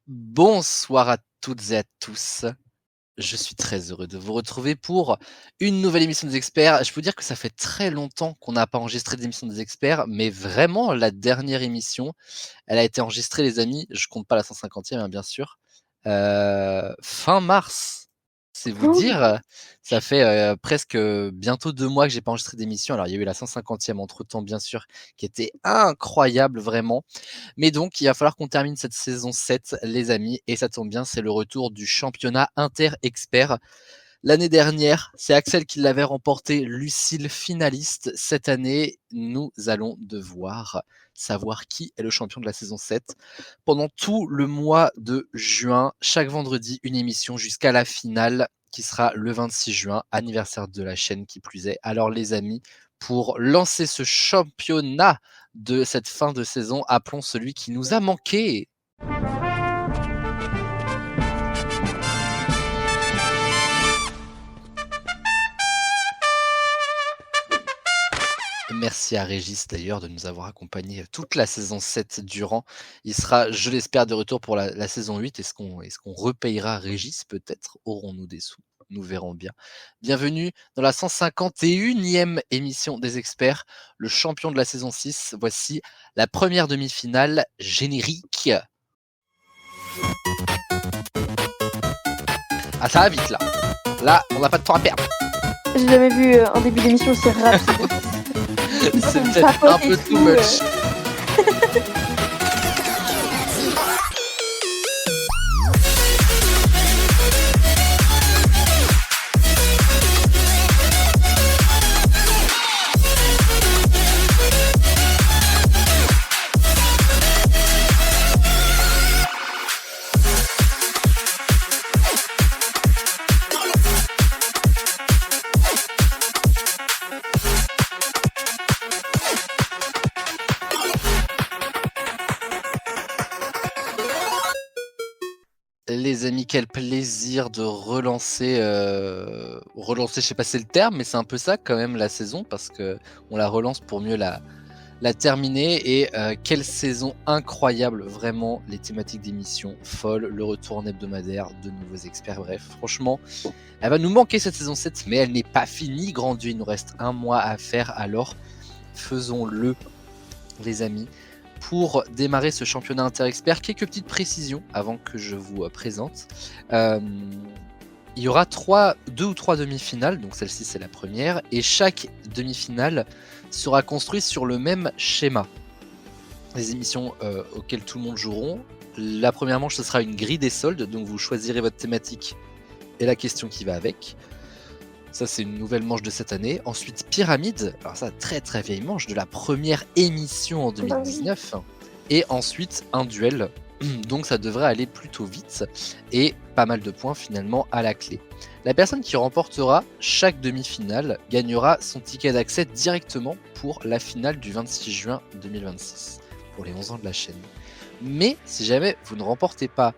Bonsoir à toutes et à tous. Je suis très heureux de vous retrouver pour une nouvelle émission des experts. Je peux dire que ça fait très longtemps qu'on n'a pas enregistré d'émission des experts, mais vraiment la dernière émission, elle a été enregistrée, les amis. Je compte pas la 150e, hein, bien sûr. Fin mars. C'est vous dire, ça fait presque bientôt 2 mois que j'ai pas enregistré d'émission. Alors il y a eu la 150e entre temps, bien sûr, qui était incroyable vraiment. Mais donc, il va falloir qu'on termine cette saison 7, les amis, et ça tombe bien, c'est le retour du championnat inter-expert. L'année dernière, c'est Axel qui l'avait remporté, Lucille finaliste. Cette année, nous allons devoir savoir qui est le champion de la saison 7. Pendant tout le mois de juin, chaque vendredi, une émission jusqu'à la finale qui sera le 26 juin, anniversaire de la chaîne qui plus est. Alors les amis, pour lancer ce championnat de cette fin de saison, appelons celui qui nous a manqué. Merci à Régis d'ailleurs de nous avoir accompagnés toute la saison 7 durant. Il sera, je l'espère, de retour pour la saison 8. Est-ce qu'on repayera Régis peut-être? Aurons-nous des sous? Nous verrons bien. Bienvenue dans la 151e émission des experts, le champion de la saison 6. Voici la première demi-finale générique. Ah, ça va vite là. Là, on n'a pas de temps à perdre. J'ai jamais vu un début d'émission aussi rapide. C'est peut-être un peu too much. Les amis, quel plaisir de relancer, je sais pas si c'est le terme, mais c'est un peu ça quand même la saison, parce que on la relance pour mieux la terminer. Et quelle saison incroyable, vraiment, les thématiques d'émission folles, le retour en hebdomadaire, de nouveaux experts, bref, franchement, elle va nous manquer cette saison 7, mais elle n'est pas finie, grand Dieu, il nous reste un mois à faire, alors faisons-le, les amis. Pour démarrer ce championnat inter-expert, quelques petites précisions avant que je vous présente. Il y aura 2 ou 3 demi-finales, donc celle-ci c'est la première, et chaque demi-finale sera construite sur le même schéma. Les émissions auxquelles tout le monde joueront. La première manche, ce sera une grille des soldes, donc vous choisirez votre thématique et la question qui va avec. Ça, c'est une nouvelle manche de cette année. Ensuite, Pyramide. Alors ça, très très vieille manche de la première émission en 2019. Et ensuite, un duel. Donc ça devrait aller plutôt vite. Et pas mal de points finalement à la clé. La personne qui remportera chaque demi-finale gagnera son ticket d'accès directement pour la finale du 26 juin 2026. Pour les 11 ans de la chaîne. Mais si jamais vous ne remportez pas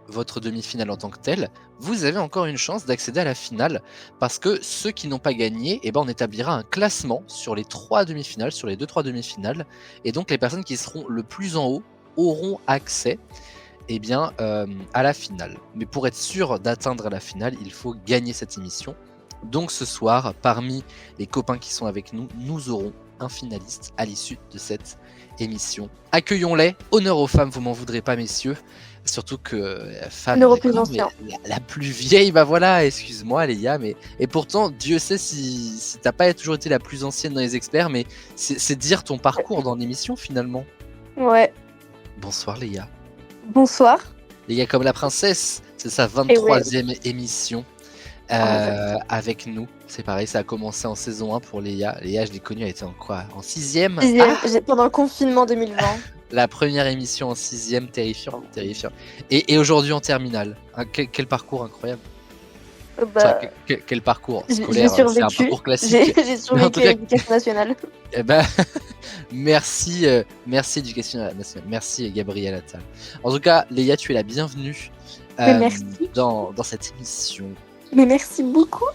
votre demi-finale en tant que telle, vous avez encore une chance d'accéder à la finale, parce que ceux qui n'ont pas gagné, on établira un classement sur les 3 demi-finales, sur les 2-3 demi-finales, et donc les personnes qui seront le plus en haut auront accès à la finale. Mais pour être sûr d'atteindre la finale, il faut gagner cette émission. Donc ce soir, parmi les copains qui sont avec nous, nous aurons un finaliste à l'issue de cette émission. Accueillons-les, honneur aux femmes, vous m'en voudrez pas messieurs. Surtout que femme la plus vieille, bah voilà, excuse-moi Léa, mais et pourtant Dieu sait si t'as pas toujours été la plus ancienne dans les experts, mais c'est dire ton parcours dans l'émission finalement. Ouais. Bonsoir Léa. Bonsoir. Léa comme la princesse, c'est sa 23e émission avec nous. C'est pareil, ça a commencé en saison 1 pour Léa. Léa, je l'ai connue, elle était en quoi? En 6e? Pendant le confinement 2020. La première émission en 6e, terrifiant. Et aujourd'hui en terminale. Quel parcours incroyable. Quel parcours scolaire, c'est un parcours classique. J'ai survécu à l'éducation nationale. Merci éducation nationale. Merci Gabriel Attal. En tout cas, Léa, tu es la bienvenue dans cette émission. Mais merci beaucoup.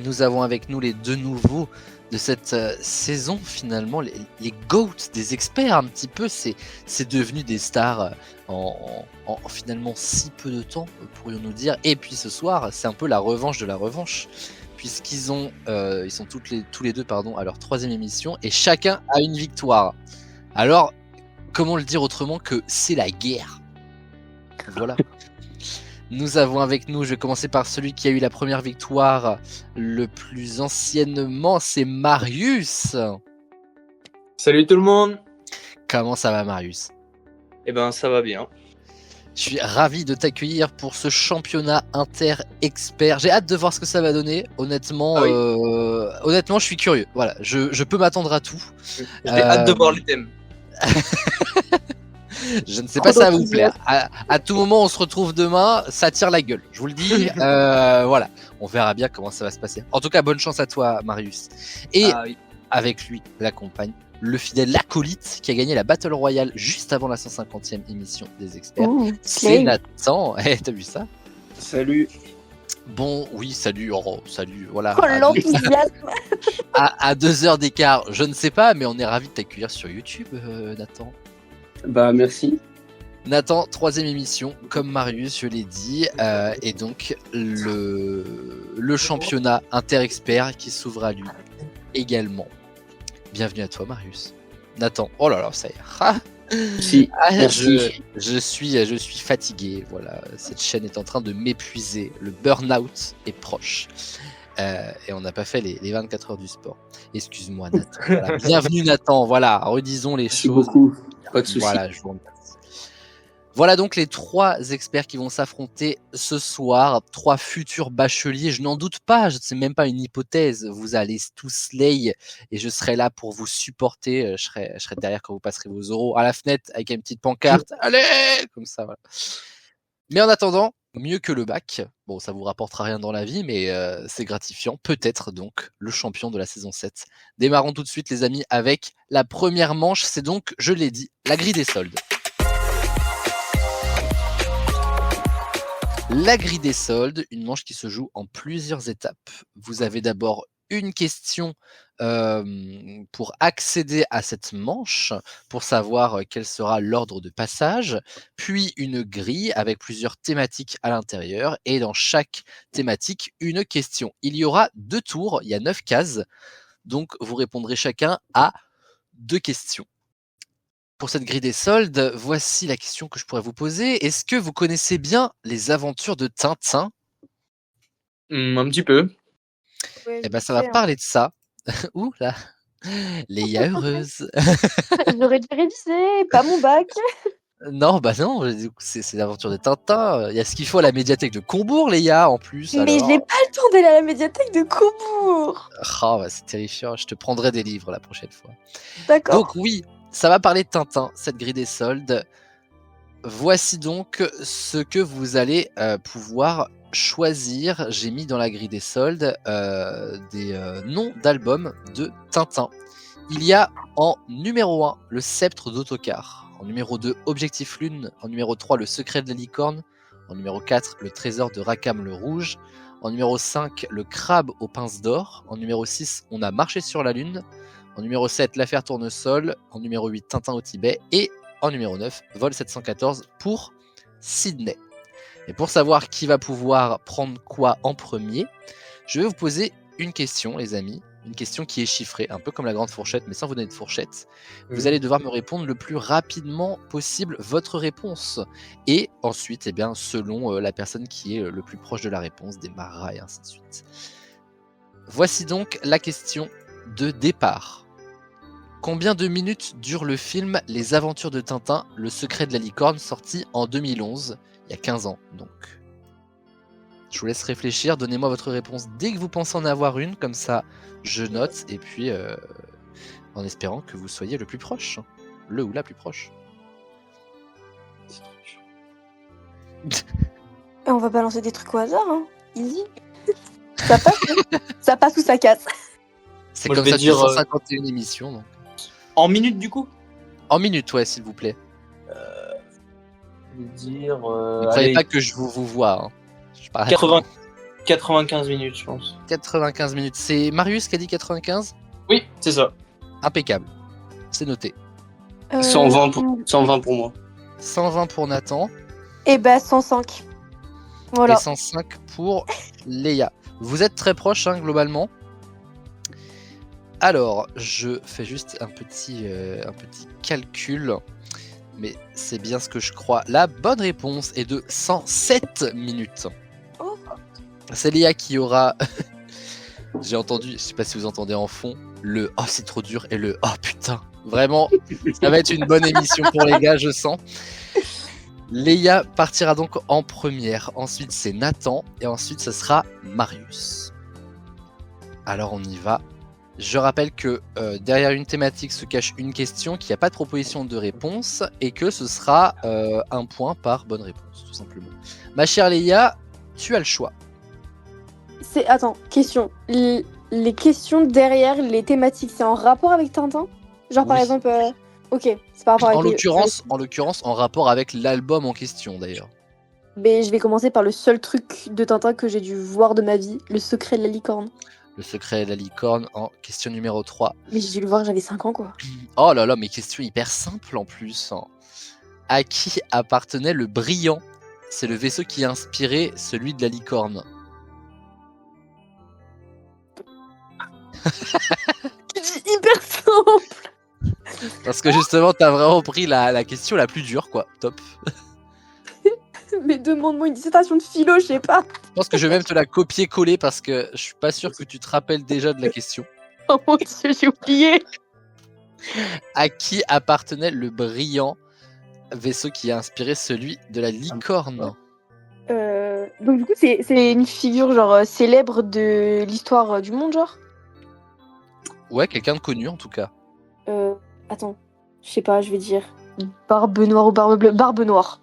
Nous avons avec nous les 2 nouveaux saison, finalement, les GOAT des experts, un petit peu, c'est devenu des stars en finalement si peu de temps, pourrions-nous dire. Et puis ce soir, c'est un peu la revanche de la revanche, puisqu'ils sont tous les deux à leur 3e émission, et chacun a une victoire. Alors, comment le dire autrement que c'est la guerre? Voilà. Nous avons avec nous, je vais commencer par celui qui a eu la première victoire le plus anciennement, c'est Marius. Salut tout le monde. Comment ça va, Marius? Eh ben ça va bien. Je suis ravi de t'accueillir pour ce championnat inter-expert. J'ai hâte de voir ce que ça va donner. Honnêtement, honnêtement, je suis curieux. Voilà, je peux m'attendre à tout. J'ai hâte de voir les thèmes. Je ne sais pas si ça va vous plaire. À tout moment, on se retrouve demain. Ça tire la gueule, je vous le dis. Voilà, on verra bien comment ça va se passer. En tout cas, bonne chance à toi, Marius. Et avec lui, l'accompagne le fidèle acolyte qui a gagné la Battle Royale juste avant la 150e émission des experts. C'est Nathan. T'as vu ça? Salut. Bon, oui, salut. Salut. Voilà. Oh, l'enthousiasme. À 2 heures d'écart, je ne sais pas, mais on est ravis de t'accueillir sur YouTube, Nathan. Bah, merci. Nathan, 3e émission, comme Marius, je l'ai dit, et donc le championnat inter-expert qui s'ouvre à lui également. Bienvenue à toi, Marius. Nathan, oh là là, ça y est. Si, merci. Je suis fatigué, voilà. Cette chaîne est en train de m'épuiser. Le burn-out est proche. Et on n'a pas fait les 24 heures du sport. Excuse-moi, Nathan. Voilà. Bienvenue, Nathan. Voilà, redisons les choses. Merci beaucoup. Pas de soucis. Voilà, je vous remercie. Voilà donc les 3 experts qui vont s'affronter ce soir, 3 futurs bacheliers, je n'en doute pas, c'est même pas une hypothèse, vous allez tous slay et je serai là pour vous supporter, je serai derrière quand vous passerez vos oraux à la fenêtre avec une petite pancarte, allez, comme ça, voilà. Mais en attendant, mieux que le bac, bon ça vous rapportera rien dans la vie, mais c'est gratifiant, peut-être donc le champion de la saison 7. Démarrons tout de suite les amis avec la première manche, c'est donc, je l'ai dit, la grille des soldes. La grille des soldes, une manche qui se joue en plusieurs étapes. Vous avez d'abord une question pour accéder à cette manche, pour savoir quel sera l'ordre de passage, puis une grille avec plusieurs thématiques à l'intérieur, et dans chaque thématique, une question. Il y aura 2 tours, il y a 9 cases, donc vous répondrez chacun à 2 questions. Pour cette grille des soldes, voici la question que je pourrais vous poser. Est-ce que vous connaissez bien les aventures de Tintin? Un petit peu. Eh ben, ça va parler de ça. Ouh là, Léa heureuse. J'aurais dû réviser, pas mon bac. Non, bah non, c'est l'aventure de Tintin. Il y a ce qu'il faut à la médiathèque de Combourg, Léa, en plus. Mais alors. j'ai pas le temps d'aller à la médiathèque de Combourg. Oh, bah, c'est terrifiant. Je te prendrai des livres la prochaine fois. D'accord. Donc oui, ça va parler de Tintin, cette grille des soldes. Voici donc ce que vous allez pouvoir choisir. J'ai mis dans la grille des soldes des noms d'albums de Tintin. Il y a en numéro 1 le sceptre d'Autocar, en numéro 2 Objectif Lune, en numéro 3 le secret de la licorne, en numéro 4 le trésor de Rackham le rouge, en numéro 5 le crabe aux pinces d'or, en numéro 6 on a marché sur la lune, en numéro 7 l'affaire Tournesol, en numéro 8 Tintin au Tibet, et en numéro 9 Vol 714 pour Sydney. Et pour savoir qui va pouvoir prendre quoi en premier, je vais vous poser une question, les amis. Une question qui est chiffrée, un peu comme la grande fourchette, mais sans vous donner de fourchette. Vous allez devoir me répondre le plus rapidement possible votre réponse. Et ensuite, eh bien, selon la personne qui est le plus proche de la réponse, démarrera et ainsi de suite. Voici donc la question de départ. Combien de minutes dure le film Les Aventures de Tintin, le secret de la licorne, sorti en 2011, il y a 15 ans donc. Je vous laisse réfléchir, donnez-moi votre réponse dès que vous pensez en avoir une, comme ça je note, et puis en espérant que vous soyez le plus proche, le ou la plus proche. On va balancer des trucs au hasard, hein. Easy. Ça passe, hein. Ça passe ou ça casse. C'est Moi, comme je vais ça sur dire, 151 émissions. Donc. En minutes du coup? En minutes, ouais, s'il vous plaît. Je vais dire. Ne croyez pas que je vous vois. Hein. Je parle 95 minutes, je pense. 95 minutes. C'est Marius qui a dit 95 ? Oui, c'est ça. Impeccable. C'est noté. 120 pour moi. 120 pour Nathan Et bah 105. Voilà. et 105 pour Léa. Vous êtes très proches, hein, globalement. Alors, je fais juste un petit calcul. Mais c'est bien ce que je crois. La bonne réponse est de 107 minutes. Oh. C'est Léa qui aura... J'ai entendu, je sais pas si vous entendez en fond, le « oh c'est trop dur » et le « oh putain ». Vraiment, ça va être une bonne émission pour les gars, je sens. Léa partira donc en première. Ensuite, c'est Nathan. Et ensuite, ce sera Marius. Alors, on y va. Je rappelle que derrière une thématique se cache une question, qu'il n'y a pas de proposition de réponse et que ce sera un point par bonne réponse, tout simplement. Ma chère Léa, tu as le choix. Attends, question. Les questions derrière les thématiques, c'est en rapport avec Tintin? Genre par Oui. exemple... Ok, c'est par rapport avec... En l'occurrence, en rapport avec l'album en question, d'ailleurs. Mais je vais commencer par le seul truc de Tintin que j'ai dû voir de ma vie, Le secret de la licorne. Le secret de la licorne en question numéro 3. Mais j'ai dû le voir, j'avais 5 ans quoi. Oh là là, mais question hyper simple en plus. Hein. À qui appartenait le brillant? C'est le vaisseau qui a inspiré celui de la licorne. Tu dis hyper simple. Parce que justement, t'as vraiment pris la question la plus dure, quoi. Top. Mais demande-moi une dissertation de philo, je sais pas. Je pense que je vais même te la copier-coller parce que je suis pas sûr que tu te rappelles déjà de la question. Oh mon dieu, j'ai oublié. À qui appartenait le brillant vaisseau qui a inspiré celui de la licorne? Donc du coup, c'est une figure genre célèbre de l'histoire du monde, genre. Ouais, quelqu'un de connu en tout cas. Attends, je sais pas, je vais dire Barbe Noire ou Barbe Bleue. Barbe Noire.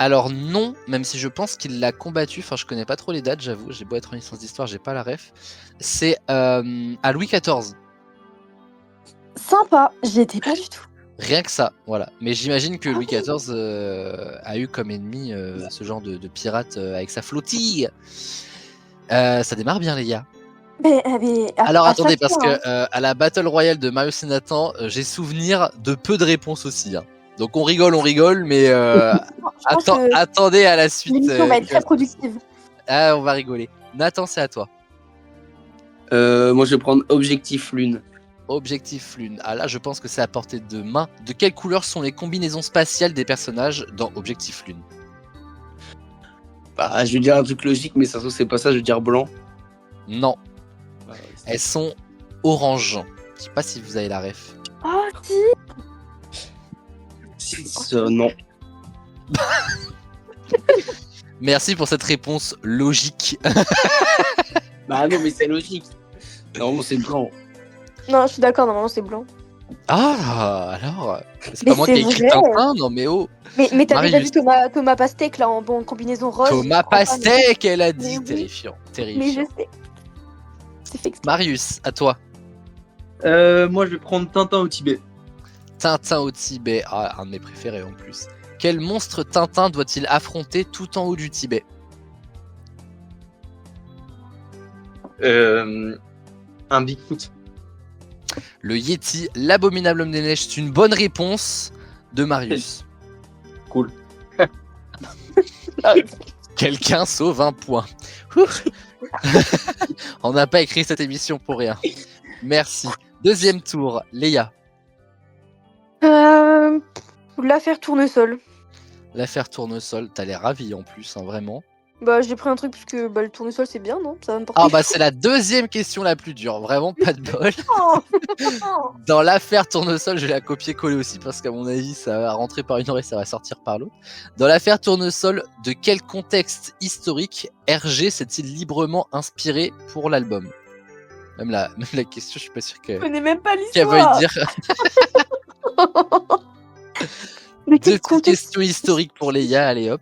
Alors non, même si je pense qu'il l'a combattu, enfin je connais pas trop les dates, j'avoue, j'ai beau être en licence d'histoire, j'ai pas la ref. C'est à Louis XIV, Sympa, j'y étais pas du tout. rien que ça, voilà. Mais j'imagine que Louis XIV a eu comme ennemi ce genre de pirate avec sa flottille. Ça démarre bien les gars. Alors attendez, parce que à la Battle Royale de Marius et Nathan, j'ai souvenir de peu de réponses aussi. Hein. Donc on rigole, mais attendez à la suite. L'émission va être très productive. Ah, on va rigoler. Nathan, c'est à toi. Moi, je vais prendre Objectif Lune. Objectif Lune. Ah là, je pense que c'est à portée de main. De quelle couleur sont les combinaisons spatiales des personnages dans Objectif Lune? Bah, je vais dire un truc logique, mais ça se trouve, c'est pas ça, je vais dire blanc. Non, elles sont orange. Je sais pas si vous avez la ref. Ah si. Non. Merci pour cette réponse logique. Bah non, mais c'est logique. Normalement, c'est blanc. Non, je suis d'accord, normalement c'est blanc. Ah, alors c'est Mais pas moi qui ai c'est écrit vrai. Tintin, non mais oh. Mais t'as déjà Marius. vu Thomas Pastèque là en combinaison rose? Thomas je crois pas, Pastèque, elle a dit. Mais oui. Terrifiant, mais terrifiant. je sais. C'est fait exprès. Marius, à toi. Moi, je vais prendre Tintin au Tibet. Tintin au Tibet, ah, un de mes préférés en plus. Quel monstre Tintin doit-il affronter tout en haut du Tibet? Un Bigfoot. Le Yeti, l'abominable homme des neiges, c'est une bonne réponse de Marius. Cool. Quelqu'un sauve un point. Ouf. On n'a pas écrit cette émission pour rien. Merci. Deuxième tour, Léa. L'affaire Tournesol. L'affaire Tournesol, t'as l'air ravi en plus, hein, vraiment. Bah j'ai pris un truc parce que le tournesol c'est bien, non? Ça va me porter. Ah bah c'est la deuxième question la plus dure, vraiment pas de bol. Oh. Dans l'affaire Tournesol, je vais la copier-coller aussi parce qu'à mon avis ça va rentrer par une oreille, ça va sortir par l'autre. Dans l'affaire Tournesol, de quel contexte historique Hergé s'est-il librement inspiré pour l'album? Même la question, je suis pas sûr Je qu'elle connais même pas veuille l'histoire. dire. Mais Deux quel petites contexte. questions historiques pour Léa, allez hop.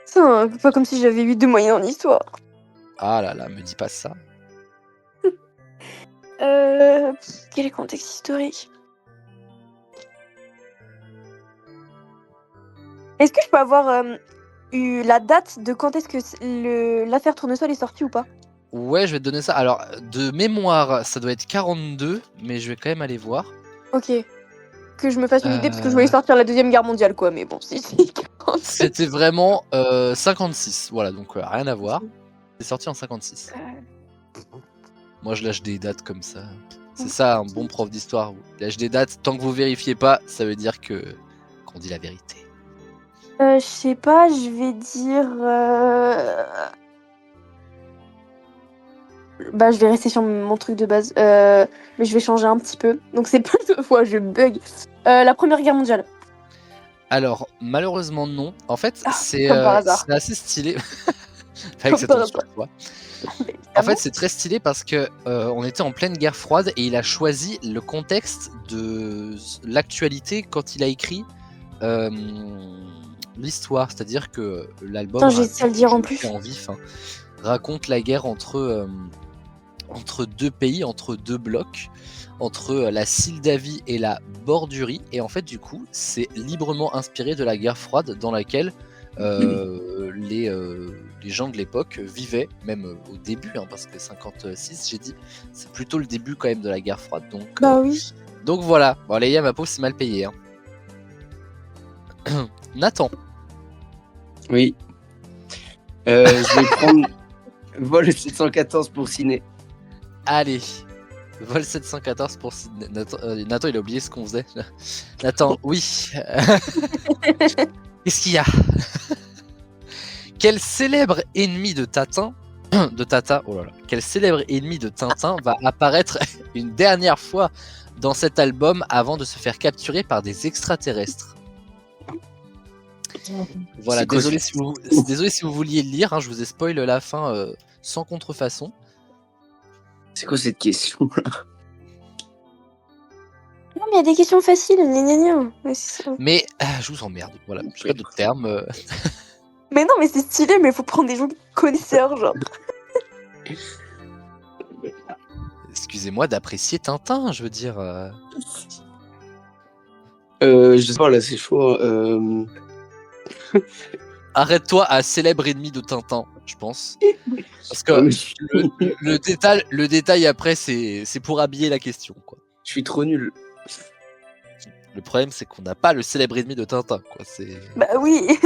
Putain, pas comme si j'avais eu de moyens en histoire. Ah là là, me dis pas ça. Quel est le contexte historique? Est-ce que je peux avoir eu la date de quand est-ce que l'affaire Tournesol est sortie ou pas? Ouais, je vais te donner ça. Alors, de mémoire, ça doit être 42, mais je vais quand même aller voir. Ok. Que je me fasse une idée parce que je voulais sortir la Deuxième Guerre mondiale, quoi. Mais bon, si. C'était vraiment 56. Voilà, donc rien à voir. C'est sorti en 56. Moi, je lâche des dates comme ça. C'est ça, un bon prof d'histoire. Il lâche des dates. Tant que vous vérifiez pas, ça veut dire qu'on dit la vérité. Je sais pas, je vais dire. Bah, je vais rester sur mon truc de base. Mais je vais changer un petit peu. Donc, c'est pas deux fois, je bug. La Première Guerre mondiale. Alors, malheureusement, non. En fait, c'est comme par hasard. assez stylé. Fallait que ça Comme tombe par sur toi. En fait, c'est très stylé parce que on était en pleine guerre froide et il a choisi le contexte de l'actualité quand il a écrit l'histoire. C'est-à-dire que l'album Putain, j'ai essayé de le dire en plus. en vif, hein, raconte la guerre entre deux pays, entre deux blocs, entre la Moldavie et la Bordurie. Et en fait, du coup, c'est librement inspiré de la guerre froide dans laquelle les gens de l'époque vivaient, même au début, hein, parce que 56, j'ai dit, c'est plutôt le début quand même de la guerre froide. Donc, Bah oui. donc voilà. Bon, les gars, ma peau, c'est mal payé. Hein. Nathan. Oui. Je vais prendre Vol 714 pour Ciné. Allez. Vol 714 pour Sydney. Nathan, il a oublié ce qu'on faisait. Nathan, oui. Qu'est-ce qu'il y a? Quel célèbre ennemi de Tintin, oh là là, quel célèbre ennemi de Tintin va apparaître une dernière fois dans cet album avant de se faire capturer par des extraterrestres? Voilà, désolé si vous vouliez le lire, hein, je vous ai spoil la fin sans contrefaçon. C'est quoi cette question là? Non, mais il y a des questions faciles. Gna gna gna. Ouais, c'est ça. Mais je vous emmerde, voilà, je sais pas d'autres termes. Mais non, mais c'est stylé, mais faut prendre des gens connaisseurs, genre. Excusez-moi d'apprécier Tintin, je veux dire. Je sais pas, là c'est chaud. Arrête-toi à célèbre ennemi de Tintin, je pense. Parce que le détail après, c'est pour habiller la question, quoi. Je suis trop nul. Le problème, c'est qu'on n'a pas le célèbre ennemi de Tintin, quoi. Bah oui.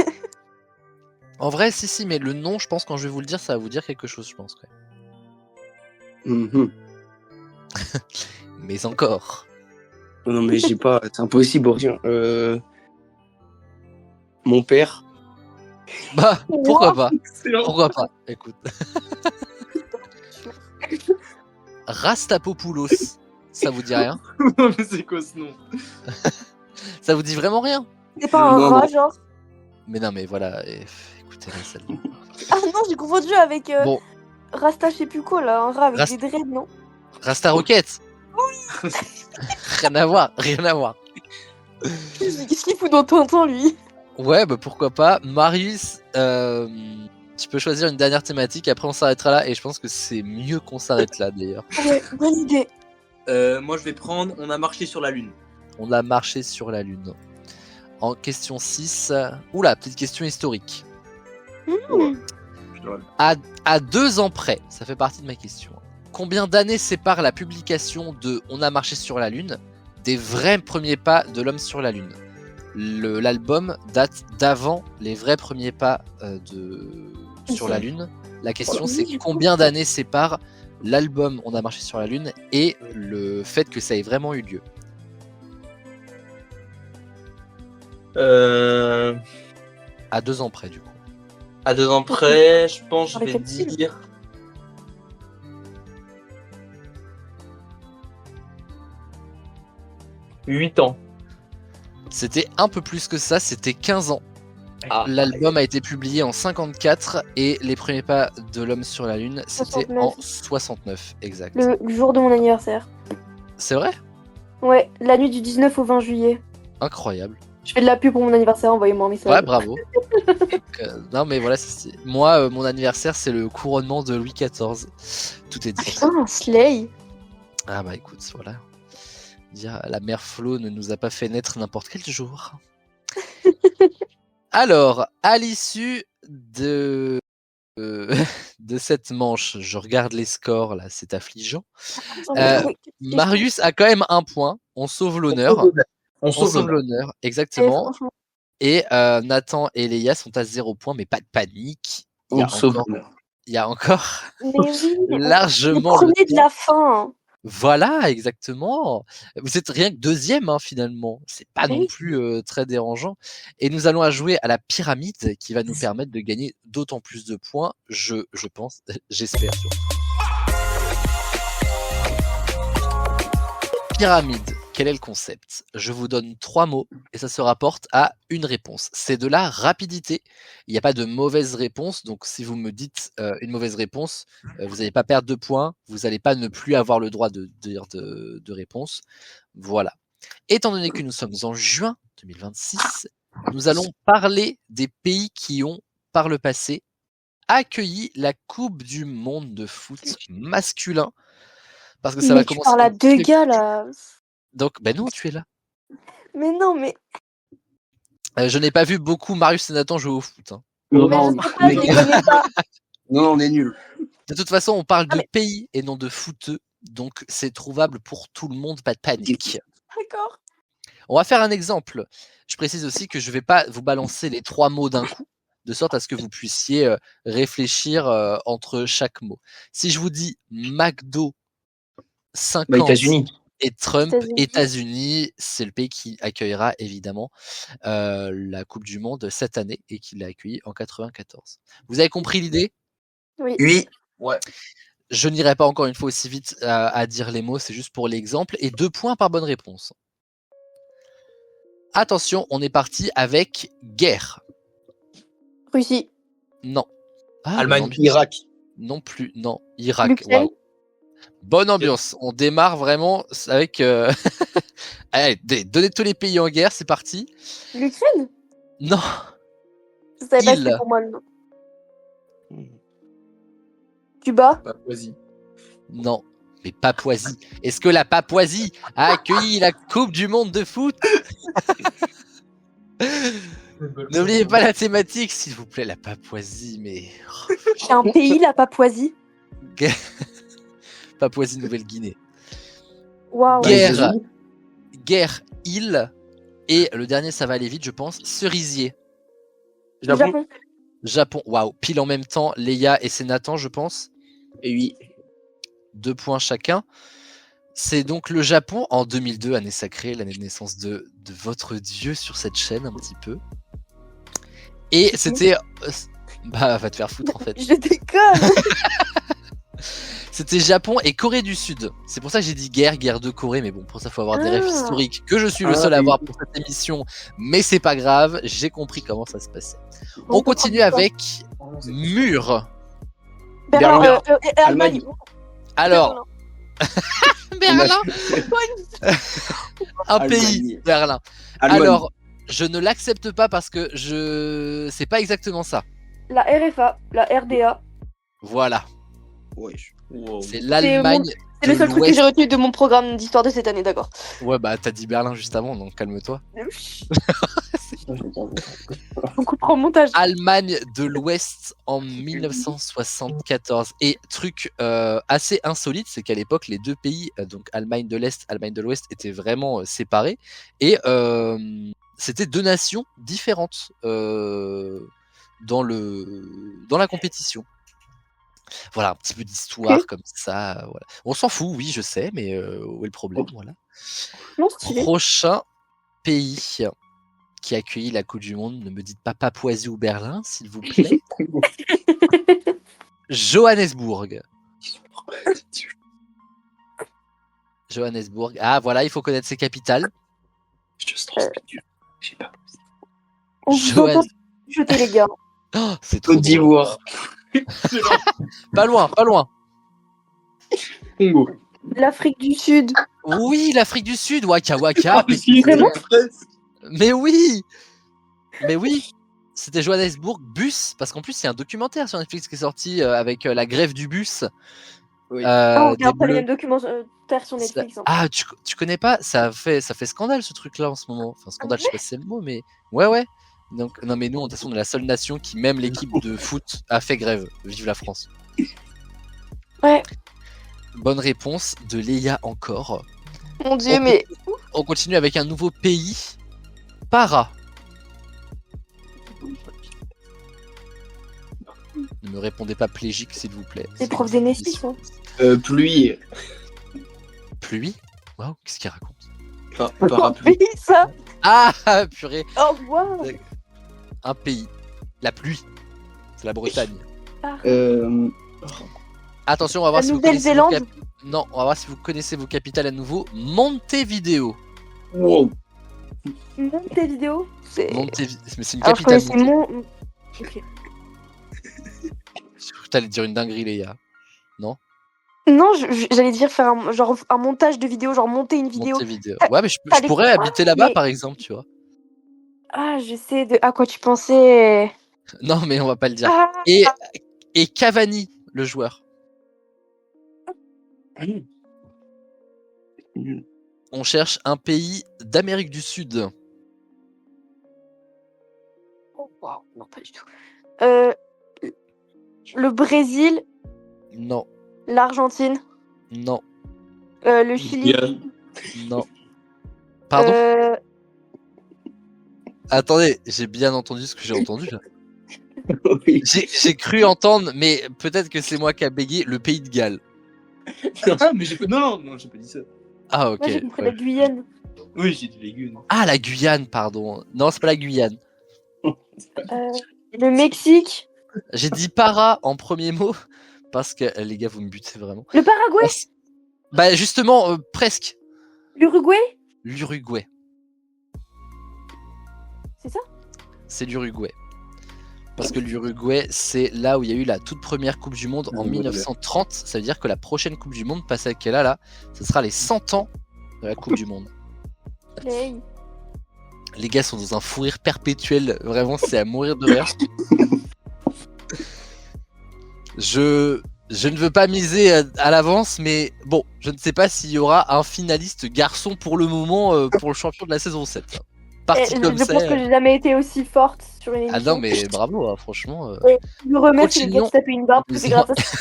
En vrai, si, mais le nom, je pense, quand je vais vous le dire, ça va vous dire quelque chose, je pense. Quand même. Mm-hmm. Mais encore. Non, mais j'ai pas. C'est impossible, rien. Mon père. Bah, pourquoi pas? Pourquoi pas? Écoute. Rastapopoulos, ça vous dit rien? Non, mais c'est quoi ce nom? Ça vous dit vraiment rien? C'est pas un Non, rat, non. genre. Mais non, mais voilà, écoutez-la celle-là. Ah non, j'ai confondu avec Bon, Rasta, je sais plus quoi, là. Un rat avec Rasta- des dreads, non? Rasta Rocket. Rien à voir, rien à voir. Qu'est-ce qu'il fout dans Tintin, lui? Ouais, bah pourquoi pas. Marius, tu peux choisir une dernière thématique, après on s'arrêtera là, et je pense que c'est mieux qu'on s'arrête là d'ailleurs. Ouais, bonne idée. Moi, je vais prendre On a marché sur la Lune. On a marché sur la Lune. En question 6, oula, petite question historique. À 2 ans près, ça fait partie de ma question. Combien d'années séparent la publication de On a marché sur la Lune des vrais premiers pas de l'homme sur la Lune? L'album date d'avant les vrais premiers pas sur la Lune. La question c'est combien d'années séparent l'album On a marché sur la Lune et le fait que ça ait vraiment eu lieu. À 2 ans près du coup. À 2 ans près, je pense, je Avec vais quel style dire. « 8 ans. C'était un peu plus que ça, c'était 15 ans. Ah. L'album a été publié en 54 et les premiers pas de l'homme sur la Lune, c'était 69. en 69, exact. Le jour de mon anniversaire. C'est vrai? Ouais, la nuit du 19 au 20 juillet. Incroyable. Je fais de la pub pour mon anniversaire, envoyez-moi un message. Ouais, bravo. Non, mais voilà, moi, mon anniversaire, c'est le couronnement de Louis XIV. Tout est dit. Putain, Slay. Ah bah écoute, voilà. Dire la mère Flo ne nous a pas fait naître n'importe quel jour. Alors, à l'issue de de cette manche, je regarde les scores, là, c'est affligeant. Attends, Marius a quand même un point. On sauve l'honneur. On On sauve sauve l'honneur. l'honneur, Et exactement. franchement, Et Nathan et Léa sont à 0 points, mais pas de panique. Il On sauve y l'honneur. a encore mais oui, le largement le premier de temps. la fin. Voilà, exactement. Vous êtes rien que deuxième, hein, finalement. C'est pas non Oui. plus très dérangeant. Et nous allons jouer à la pyramide qui va nous permettre de gagner d'autant plus de points, je pense, j'espère surtout. Pyramide, quel est le concept? Je vous donne 3 mots et ça se rapporte à une réponse. C'est de la rapidité. Il n'y a pas de mauvaise réponse. Donc, si vous me dites une mauvaise réponse, vous n'allez pas perdre de points. Vous n'allez pas ne plus avoir le droit de dire de réponse. Voilà. Étant donné que nous sommes en juin 2026, nous allons parler des pays qui ont, par le passé, accueilli la Coupe du Monde de foot masculin. Parce que ça va Mais tu commencer. parles à deux gars là. Donc, ben non, tu es là. Mais non, mais. Je n'ai pas vu beaucoup Marius et Nathan jouer au foot. Hein. Non, Mais non, je sais pas, je les connais pas. non, on est nuls. De toute façon, on parle Ah, de mais- pays et non de footeux. Donc, c'est trouvable pour tout le monde, pas de panique. D'accord. On va faire un exemple. Je précise aussi que je ne vais pas vous balancer les 3 mots d'un coup, de sorte à ce que vous puissiez réfléchir entre chaque mot. Si je vous dis McDo 50 États-Unis. et Trump, États-Unis. États-Unis, c'est le pays qui accueillera évidemment la Coupe du Monde cette année et qui l'a accueilli en 94. Vous avez compris l'idée? Oui. Oui. Ouais. Je n'irai pas encore une fois aussi vite à dire les mots, c'est juste pour l'exemple. Et 2 points par bonne réponse. Attention, on est parti avec guerre. Russie. Non. Ah, Allemagne, bonne ambiance. Irak. Non plus, non. Irak. L'Ukraine. Waouh. Bonne ambiance. On démarre vraiment avec. Allez, donnez tous les pays en guerre, c'est parti. L'Ukraine. Non. Je savais pas Il. c'était pour moi le nom. Cuba. Papouasie. Non. Mais Papouasie. Est-ce que la Papouasie a accueilli la Coupe du Monde de foot? N'oubliez pas la thématique, s'il vous plaît, la Papouasie, mais. C'est un pays, la Papouasie. Papouasie-Nouvelle-Guinée. Waouh. Guerre. Guerre, île. Et le dernier, ça va aller vite, je pense. Cerisier. Japon. Japon. Japon. Waouh. Pile en même temps, Léa et c'est Nathan, je pense. Et oui. 2 points chacun. C'est donc le Japon en 2002, année sacrée, l'année de naissance de votre dieu sur cette chaîne, un petit peu. Et c'était. Bah, va te faire foutre en fait. Je déconne. C'était Japon et Corée du Sud. C'est pour ça que j'ai dit guerre de Corée, mais bon, pour ça, il faut avoir des rêves Ah. historiques que je suis le seul à avoir pour cette émission, mais c'est pas grave, j'ai compris comment ça se passait. On continue avec mur. Berlin. Allemagne. Alors, Berlin, un Allemagne. pays, Berlin. Allemagne. Alors, je ne l'accepte pas parce que c'est pas exactement ça. La RFA. La RDA. Voilà, Wesh. c'est l'Allemagne. C'est le seul truc que l'Ouest. j'ai retenu de mon programme d'histoire de cette année, d'accord. Ouais, bah t'as dit Berlin juste avant, donc calme-toi. On coupera au montage. Allemagne de l'Ouest en 1974. Et truc assez insolite, c'est qu'à l'époque, les deux pays, donc Allemagne de l'Est, Allemagne de l'Ouest, étaient vraiment séparés. Et c'était 2 nations différentes dans la compétition. Voilà, un petit peu d'histoire comme ça. Voilà. On s'en fout, oui, je sais, mais où est le problème? Voilà. Non, stylé. Prochain pays qui a accueilli la Coupe du Monde, ne me dites pas Papouasie ou Berlin, s'il vous plaît. Johannesburg. Johannesburg. Ah, voilà, il faut connaître ses capitales. Je te transpire. J'ai pas posé. On vous Johann- entend jeter les gars. Oh, c'est trop Côte drôle. d'Ivoire. Pas loin, pas loin. Congo. L'Afrique du Sud. Oui, l'Afrique du Sud, Waka Waka. Vraiment Mais oui. Mais oui. C'était Johannesburg, bus, parce qu'en plus il y a un documentaire sur Netflix qui est sorti avec la grève du bus. Oui. Ah, on des regarde pas les Bleus. mêmes documentaires sur Netflix. hein. Ah, tu connais pas? Ça fait scandale ce truc-là en ce moment. Enfin, scandale, je sais pas si c'est le mot, mais ouais. Donc, non, mais nous, de toute façon, on est la seule nation qui, même l'équipe de foot, a fait grève. Vive la France. Ouais. Bonne réponse de Léa encore. Mon dieu, On- mais. On continue avec un nouveau pays. Para. Ne me répondez pas plégique, s'il vous plaît. Les profs d'Enestis, hein. Pluie. Pluie. Waouh, qu'est-ce qu'il raconte? Enfin, parapluie. Oui, ça. Ah, purée. Au revoir. Un pays. La pluie. C'est la Bretagne. Attention, on va voir La si vous connaissez vos Nouvelle-Zélande. Non, on va voir si vous connaissez vos capitales à nouveau. Montevideo. Wow. Montevideo. C'est. Mais c'est une Alors, je capitale. connaissais mon. Ok. T'allais dire une dinguerie, Léa. Non, j'allais dire faire un montage de vidéo, genre monter une vidéo. Montevideo. Ouais, mais je Allez, pourrais habiter là-bas, mais- par exemple, tu vois. Ah, je sais de à quoi tu pensais. Non, mais on va pas le dire. Ah, Et Cavani, le joueur. On cherche un pays d'Amérique du Sud. oh, wow, non, pas du tout. Le Brésil, Non, l'Argentine, non, le Chili. Bien. non. Pardon? euh, Attendez, j'ai bien entendu ce que j'ai entendu là. Oui. J'ai cru entendre, mais peut-être que c'est moi qui a bégayé, le pays de Galles. Ah, mais j'ai pas. Non, j'ai pas dit ça. Ah, ok. Moi, j'ai compris ouais. la Guyane. Oui, j'ai dit légumes. Ah, la Guyane, pardon. Non, c'est pas la Guyane. Le Mexique, J'ai dit para en premier mot, parce que les gars, vous me butez vraiment. le Paraguay, Bah, justement, presque. l'Uruguay, L'Uruguay. c'est ça? C'est l'Uruguay. Parce que l'Uruguay, c'est là où il y a eu la toute première Coupe du Monde en Ouais. 1930. Ça veut dire que la prochaine Coupe du Monde, pas celle qu'elle a là, ce sera les 100 ans de la Coupe du Monde. Hey. Les gars sont dans un fou rire perpétuel. Vraiment, c'est à mourir de rire. Je ne veux pas miser à l'avance, mais bon, je ne sais pas s'il y aura un finaliste garçon pour le moment pour le champion de la saison 7. Parti comme Je ça. pense que j'ai jamais été aussi forte sur une émission. Ah non, mais bravo, hein, franchement. Je me remercie les gars Continuons. de taper une barre, parce que c'est grâce à ça.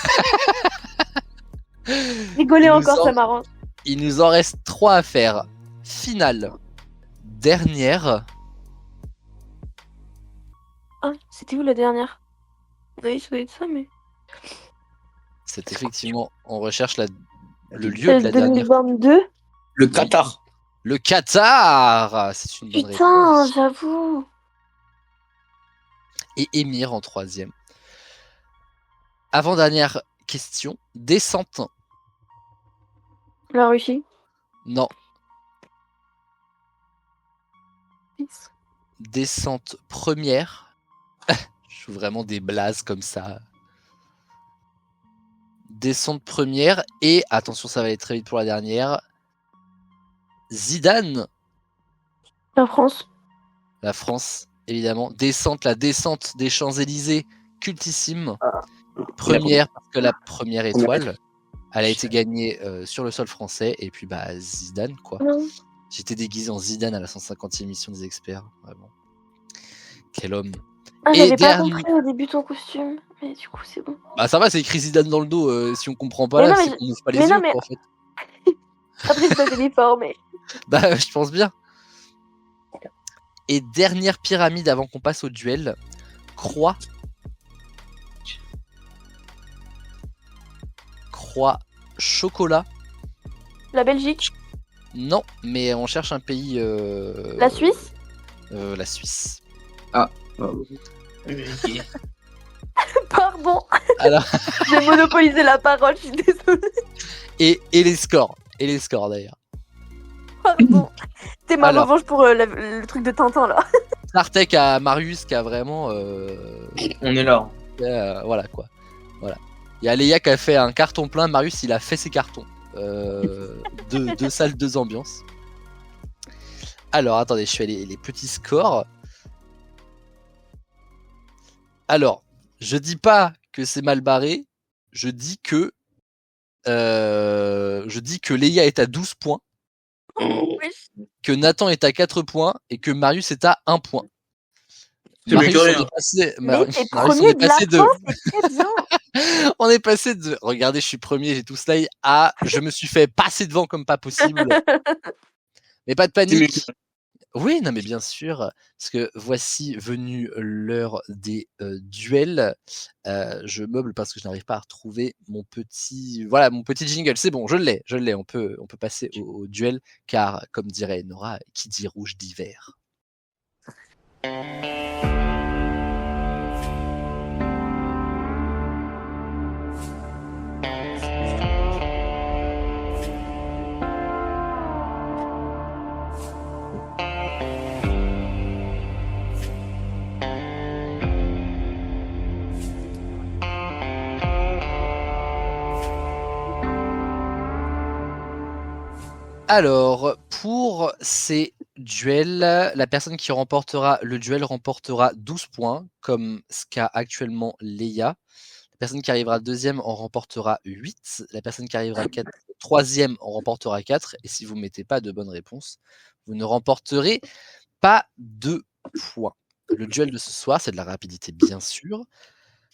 Rigoler Il nous encore, en- ça m'arrange. Il nous en reste 3 à faire. Finale. Dernière. Ah, c'était où la dernière? Oui, ça doit être ça, mais. C'est effectivement, on recherche le lieu de Celle la dernière. 2022? Le Qatar. Le Qatar. C'est une bonne Putain, réponse. j'avoue. Et Émir en 3e. Avant-dernière question. Descente. La Russie. Non. Descente première. Je suis vraiment des blazes comme ça. Descente première. Et attention, ça va aller très vite pour la dernière. Zidane. La France. La France, évidemment. La descente des Champs-Élysées. Cultissime. Première, parce que la première étoile, elle a été gagnée sur le sol français. Et puis, bah, Zidane, quoi. J'étais déguisé en Zidane à la 150e émission des experts. Vraiment. Quel homme. Ah, Et j'avais pas dernier- compris au début ton costume. Mais du coup, c'est bon. Bah, ça va, c'est écrit Zidane dans le dos. Si on comprend pas Mais là, non, c'est mais- qu'on ouvre pas les mais yeux, non, mais- quoi, en fait. Après, c'est pas fait l'effort, mais. Bah, je pense bien. Et dernière pyramide avant qu'on passe au duel. Croix. Croix chocolat. La Belgique. Non, mais on cherche un pays. La Suisse. La Suisse. Pardon. Alors, J'ai monopolisé la parole, je suis désolée. et les scores. Et les scores d'ailleurs. Pardon. C'était ma Alors. revanche pour le truc de Tintin, là. Sartek à Marius qui a vraiment. On est là. Voilà quoi. Voilà. Il y a Léa qui a fait un carton plein. Marius, il a fait ses cartons. Deux salles, 2 ambiances. Alors, attendez, je fais les petits scores. Alors, je dis pas que c'est mal barré. Je dis que Léa est à 12 points, Oui. que Nathan est à 4 points et que Marius est à 1 point. C'est mieux que Marius, rien. on est passé, Mais t'es Marius, on premier est de la passé de, fin, c'est très bien. on est passé de, regardez, je suis premier, j'ai tout slay, à, je me suis fait passer devant comme pas possible. Mais pas de C'est mieux que panique. Oui, non, mais bien sûr, parce que voici venue l'heure des duels. Je meuble parce que je n'arrive pas à retrouver mon petit, voilà, mon petit jingle. C'est bon, je l'ai. On peut passer au duel, car comme dirait Nora, qui dit rouge dit vert. Alors, pour ces duels, la personne qui remportera le duel remportera 12 points, comme ce qu'a actuellement Leia. La personne qui arrivera deuxième en remportera 8. La personne qui arrivera troisième en remportera 4. Et si vous ne mettez pas de bonnes réponses, vous ne remporterez pas de points. Le duel de ce soir, c'est de la rapidité, bien sûr.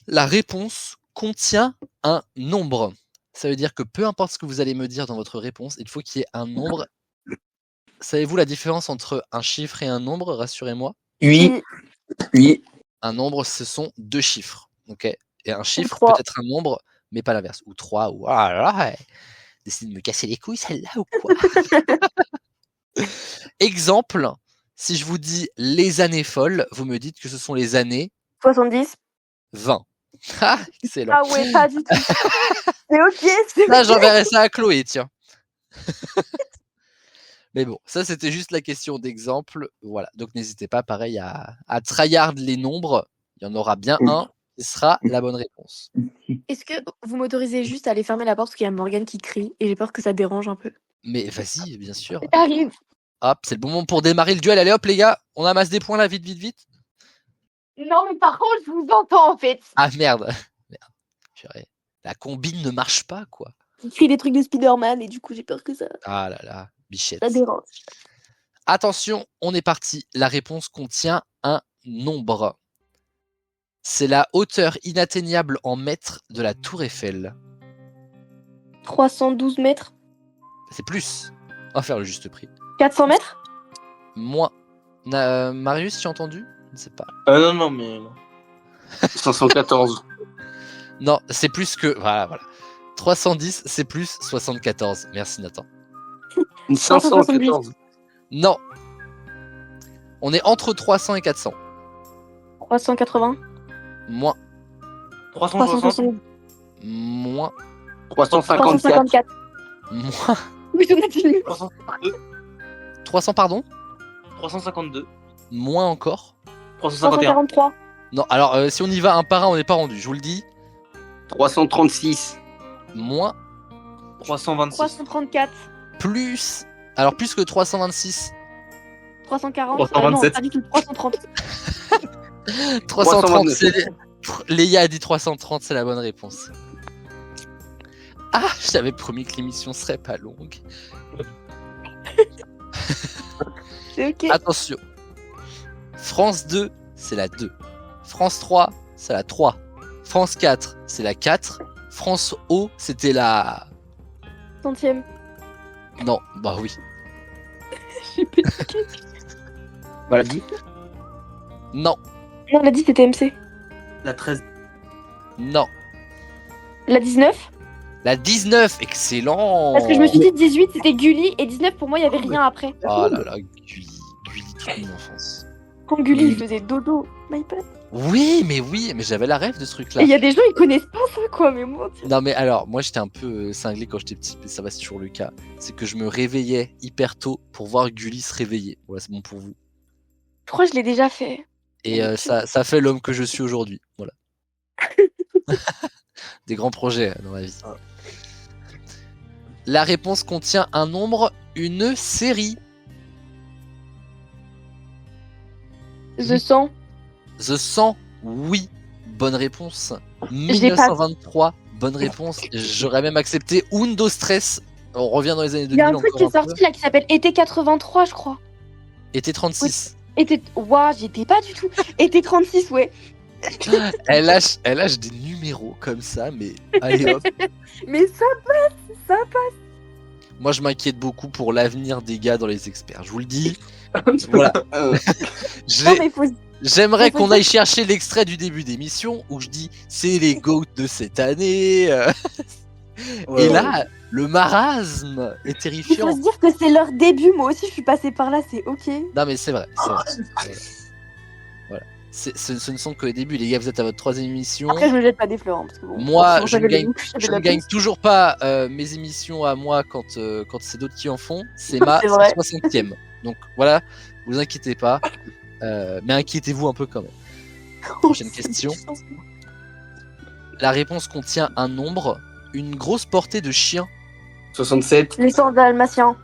La réponse contient un nombre. Ça veut dire que peu importe ce que vous allez me dire dans votre réponse, il faut qu'il y ait un nombre. Savez-vous la différence entre un chiffre et un nombre? Rassurez-moi. Oui. Oui. Un nombre, ce sont 2 chiffres. Ok. Et un chiffre peut 3. être un nombre, mais pas l'inverse. Ou 3, ou ah là là, décide de me casser les couilles celle-là ou quoi? Exemple, si je vous dis les années folles, vous me dites que ce sont les années 70. 20. Ah, excellent. Ah ouais, pas du tout. C'est ok, c'est Là, ok. j'enverrai ça à Chloé, tiens. Mais bon, ça c'était juste la question d'exemple. Voilà, donc n'hésitez pas, pareil, à tryhard les nombres. Il y en aura bien un qui sera la bonne réponse. Est-ce que vous m'autorisez juste à aller fermer la porte parce qu'il y a Morgane qui crie et j'ai peur que ça dérange un peu. Mais vas-y, bien sûr. Arrive. Hop, c'est le bon moment pour démarrer le duel. Allez hop les gars, on amasse des points là, vite, vite, vite. Non mais par contre, je vous entends en fait. Ah merde. Merde. Purée. La combine ne marche pas, quoi. Il crie des trucs de Spider-Man et du coup j'ai peur que ça Ah là là, bichette. dérange. Attention, on est parti. La réponse contient un nombre. C'est la hauteur inatteignable en mètres de la tour Eiffel. 312 mètres. C'est plus. On va faire le juste prix. 400 mètres. Moins. Marius, tu as entendu? Je ne sais pas. Non, mais. 514. Non, c'est plus que. Voilà. 310, c'est plus 74. Merci Nathan. 514. Non. On est entre 300 et 400. 380. Moins. 360. 360. Moins. 354. 354. Moins. Oui, j'en ai dit. 352. 300, pardon? 352. Moins encore. 351. 343. Non, alors si on y va un par un, on n'est pas rendu, je vous le dis. 336. Moins. 326. 334. Plus. Alors plus que 326. 340. 327. Non, pas du tout. 330. 330, 329. Léa a dit 330, c'est la bonne réponse. Ah, je t'avais promis que l'émission serait pas longue. C'est ok. Attention. France 2, c'est la 2. France 3, c'est la 3. France 4, c'est la 4. France O, c'était la... Centième. Non, bah oui. J'ai pété. Voilà, dit. Non, Non, la 10 c'était MC. La 13. non. La 19. La 19, excellent. Parce que je me suis dit 18 c'était Gulli et 19 pour moi il y avait rien après. Oh là là, Gulli, toute mon enfance. Quand Gulli il faisait dodo. My bad. Oui, mais j'avais la rêve de ce Et truc-là. il y a des gens ils connaissent pas ça quoi, mais moi. Non mais alors, moi j'étais un peu cinglé quand j'étais petit, mais ça va, c'est toujours le cas. C'est que je me réveillais hyper tôt pour voir Gulli se réveiller. Voilà, c'est bon pour vous. Je crois que je l'ai déjà fait. Et ça fait l'homme que je suis aujourd'hui. Voilà. Des grands projets dans la vie. La réponse contient un nombre, une série. The 100. The 100, oui. Bonne réponse. l'ai pas. 1923, bonne réponse. J'aurais même accepté Undo Stress. On revient dans les années 2000 Il y a un truc qui est encore un peu. sorti là qui s'appelle Été 83 je crois. Été 36. Ouah, j'étais pas du tout. Et t'es 36, ouais. Elle lâche des numéros comme ça, mais allez hop. Mais ça passe. Moi, je m'inquiète beaucoup pour l'avenir des gars dans les experts. Je vous le dis. Voilà. Non, mais faut... J'aimerais faut qu'on dire- aille chercher l'extrait du début d'émission où je dis c'est les GOAT de cette année. Ouais, Et ouais. là, le marasme est Il faut terrifiant. se dire que c'est leur début. Moi aussi, je suis passée par là. C'est ok. Non, mais c'est vrai. Voilà. Ce ne sont que les débuts. Les gars, vous êtes à votre 3e émission. Après, je me jette pas des fleurs. Hein, parce que bon, Moi, forcément, je ne j'avais gagne, le- j'avais je de la ne gagne place. toujours pas mes émissions à moi quand c'est d'autres qui en font. C'est ma C'est vrai. 60e. Donc voilà, vous inquiétez pas. Mais inquiétez-vous un peu quand même. Prochaine question. La réponse contient un nombre, une grosse portée de chiens. 67. Les 100 dalmatiens.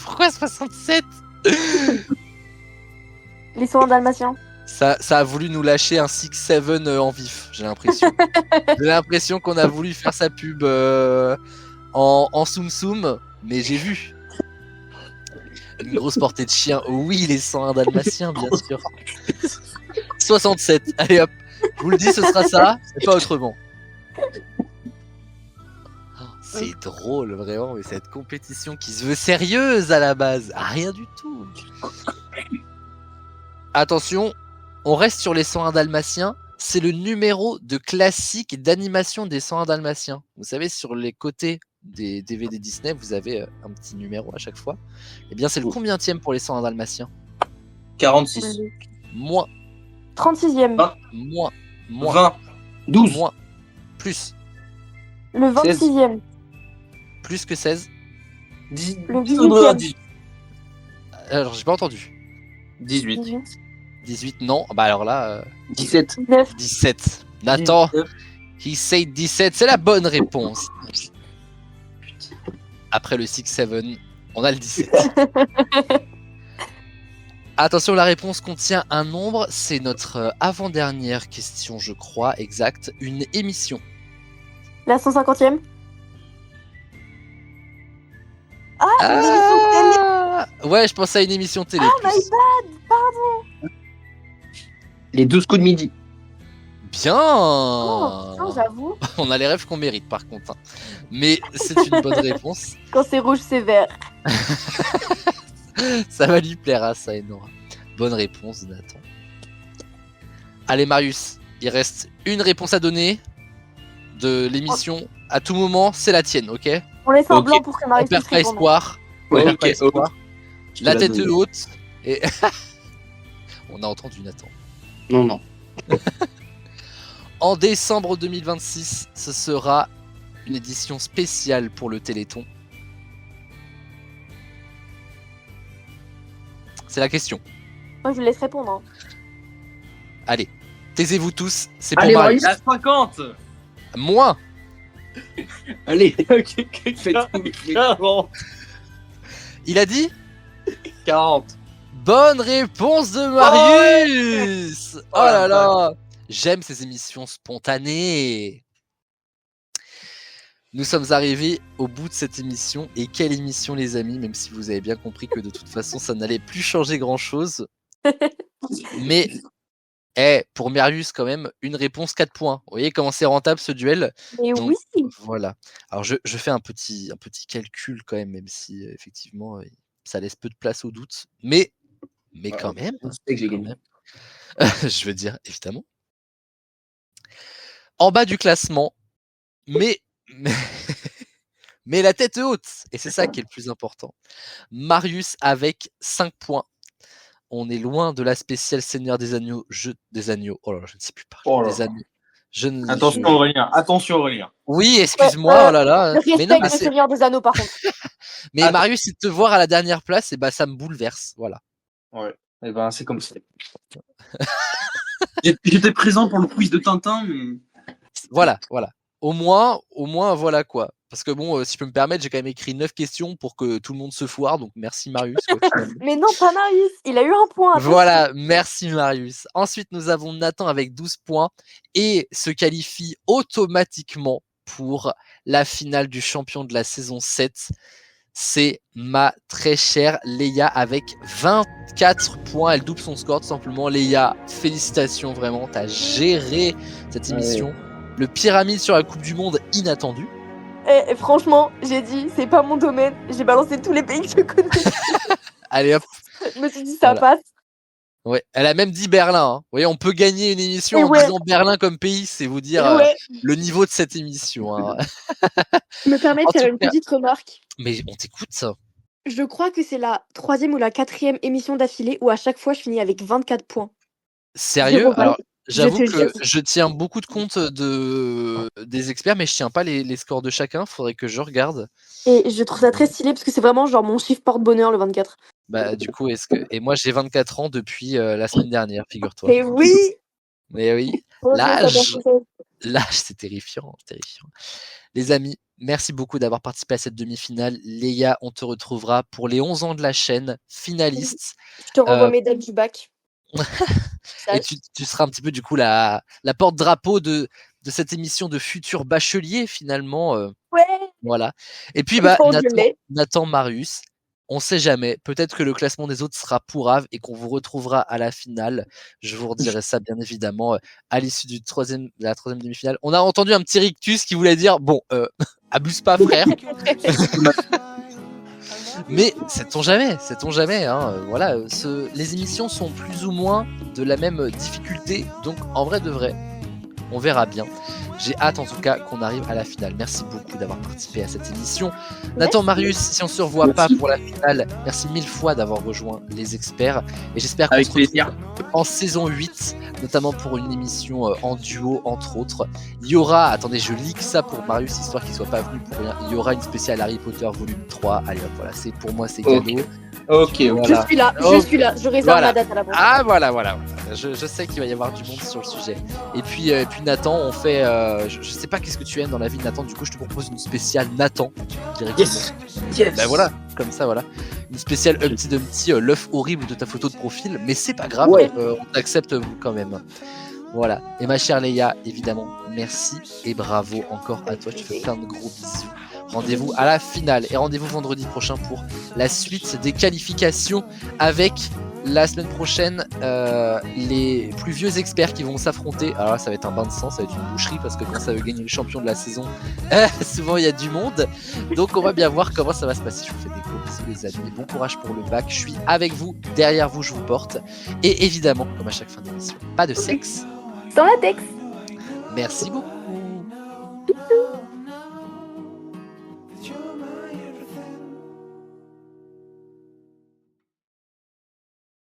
Pourquoi 67? Les 100 dalmatiens. Ça a voulu nous lâcher un 6-7 en vif, j'ai l'impression. J'ai l'impression qu'on a voulu faire sa pub en soum soum, mais j'ai vu. Une grosse portée de chiens. Oui, les 101 dalmatiens, bien sûr. 67. Allez hop. Je vous le dis, ce sera ça, et pas autrement. Oh, c'est drôle, vraiment, mais cette compétition qui se veut sérieuse à la base. Ah, rien du tout. Attention, on reste sur les 101 dalmatiens. C'est le numéro de classique d'animation des 101 dalmatiens. Vous savez, sur les côtés des DVD Disney, vous avez un petit numéro à chaque fois. Eh bien, c'est le combientième pour les 101 dalmatiens? 46. Moins, 36e. moins, 20. 12. moins, plus, Le 26e. plus que 16. 10. Le 18e. Alors, j'ai pas entendu. 18. 18. 18, non. Bah alors là, 17. 19. 17. Nathan, he said 17, c'est la bonne réponse. Après le 6-7, on a le 17. Attention, la réponse contient un nombre, c'est notre avant-dernière question, je crois, exact. Une émission. La 150e. Ouais, je pensais à une émission télé. Oh my plus. god. Les 12 coups de midi. Bien. Oh, putain, j'avoue. On a les rêves qu'on mérite par contre. Hein. Mais c'est une bonne réponse. Quand c'est rouge, c'est vert. Ça va lui plaire à ça, Enora. Bonne réponse, Nathan. Allez, Marius, il reste une réponse à donner de l'émission. À tout moment, c'est la tienne, ok? On laisse un Ok. blanc pour que On Marie perd puisse pas répondre. espoir. On Ouais, perd ok, pas espoir. Tu La l'as tête donné. haute. Et on a entendu Nathan. Non, non. En décembre 2026, ce sera une édition spéciale pour le Téléthon. C'est la question. Moi, je vous laisse répondre. Hein. Allez, taisez-vous tous, c'est pour Allez, Marius. La 50. Moins. Allez, faites 40. Il a dit 40. bonne réponse de Marius. Oh là la là, j'aime ces émissions spontanées. Nous sommes arrivés au bout de cette émission. Et quelle émission, les amis, même si vous avez bien compris que de toute façon, ça n'allait plus changer grand-chose. Mais, pour Marius, quand même, une réponse 4 points. Vous voyez comment c'est rentable, ce duel? Mais Donc, oui. voilà. Alors, je fais un petit calcul, quand même si, effectivement, ça laisse peu de place au doute. Mais quand même, Je sais que j'ai gagné. je veux dire, évidemment. En bas du classement, mais la tête haute, et c'est ça qui est le plus important. Marius avec 5 points. On est loin de la spéciale Seigneur des Agneaux, des Agneaux. Oh là là, je ne sais plus parler. Oh là Des là. agneaux. Attention Aurélien. Attention Aurélien. Oui, excuse-moi, oh là là. Le Mais respect non, mais, le Seigneur des Anneaux, par contre. mais Attends. Marius, c'est de te voir à la dernière place, et bah ça me bouleverse. Voilà. Ouais. Eh ben c'est comme ça. J'étais présent pour le quiz de Tintin, mais. Voilà. Au moins, voilà quoi. Parce que bon, si je peux me permettre, j'ai quand même écrit 9 questions pour que tout le monde se foire, donc merci Marius. Quoi, finalement. Mais non, pas Marius. Il a eu un point. attention. Voilà, merci Marius. Ensuite, nous avons Nathan avec 12 points et se qualifie automatiquement pour la finale du champion de la saison 7. c'est ma très chère Léa avec 24 points. Elle double son score tout simplement. Léa, félicitations vraiment. T'as géré cette émission. Le pyramide sur la Coupe du Monde inattendu. Et franchement, j'ai dit, c'est pas mon domaine. J'ai balancé tous les pays que je connais. Allez hop. Je me suis dit, ça Voilà. passe. Ouais, elle a même dit Berlin. Hein. Vous voyez, on peut gagner une émission Et en ouais. disant Berlin comme pays, c'est vous dire Ouais. le niveau de cette émission. Hein. Je me permets de En faire tout une cas- petite remarque. Mais on t'écoute ça. Je crois que c'est la 3e ou la 4e émission d'affilée où à chaque fois je finis avec 24 points. Sérieux? Zéro Alors, bail. j'avoue Je te que jure. je tiens beaucoup de compte des experts, mais je tiens pas les scores de chacun. Faudrait que je regarde. Et je trouve ça très stylé parce que c'est vraiment genre mon chiffre porte-bonheur le 24. Bah, du coup, et moi, j'ai 24 ans depuis la semaine dernière, figure-toi. Et oui. Mais oui, l'âge, c'est terrifiant, terrifiant. Les amis, merci beaucoup d'avoir participé à cette demi-finale. Léa, on te retrouvera pour les 11 ans de la chaîne, finaliste. Je te renvoie mes dates du bac. Et tu seras un petit peu du coup la porte-drapeau de cette émission de futurs bacheliers finalement. Ouais. Voilà. Et puis Nathan, Marius, on sait jamais. Peut-être que le classement des autres sera pourrave et qu'on vous retrouvera à la finale. Je vous redirai ça bien évidemment à l'issue de la troisième demi-finale. On a entendu un petit rictus qui voulait dire bon, abuse pas frère. Mais sait-on jamais. Hein, voilà, les émissions sont plus ou moins de la même difficulté, donc en vrai de vrai, on verra bien. J'ai hâte en tout cas qu'on arrive à la finale. Merci beaucoup d'avoir participé à cette émission. Nathan, Marius, si on se revoit pas pour la finale, merci 1000 fois d'avoir rejoint les experts. Et j'espère qu'on se retrouve en saison 8, notamment pour une émission en duo, entre autres. Il y aura, attendez, je leak ça pour Marius, histoire qu'il soit pas venu pour rien. Il y aura une spéciale Harry Potter volume 3. Allez hop, voilà, c'est pour moi, c'est cadeau. Ok, voilà. Je suis là, je réserve ma date à la bande. Ah voilà. Je sais qu'il va y avoir du monde sur le sujet. Et puis Nathan, on fait, je sais pas qu'est-ce que tu aimes dans la vie de Nathan, du coup je te propose une spéciale Nathan. Yes. Ben voilà, comme ça voilà. Une spéciale Humpty Dumpty, l'œuf horrible de ta photo de profil, mais c'est pas grave, on t'accepte quand même. Voilà. Et ma chère Léa, évidemment, merci et bravo encore à toi, je te fais plein de gros bisous. Rendez-vous à la finale et rendez-vous vendredi prochain pour la suite des qualifications avec la semaine prochaine les plus vieux experts qui vont s'affronter. Alors là, ça va être un bain de sang, ça va être une boucherie parce que quand ça veut gagner le champion de la saison, souvent il y a du monde. Donc on va bien voir comment ça va se passer. Je vous fais des gros bisous les amis. Bon courage pour le bac. Je suis avec vous, derrière vous, je vous porte. Et évidemment, comme à chaque fin d'émission, pas de sexe dans la texte. Merci beaucoup.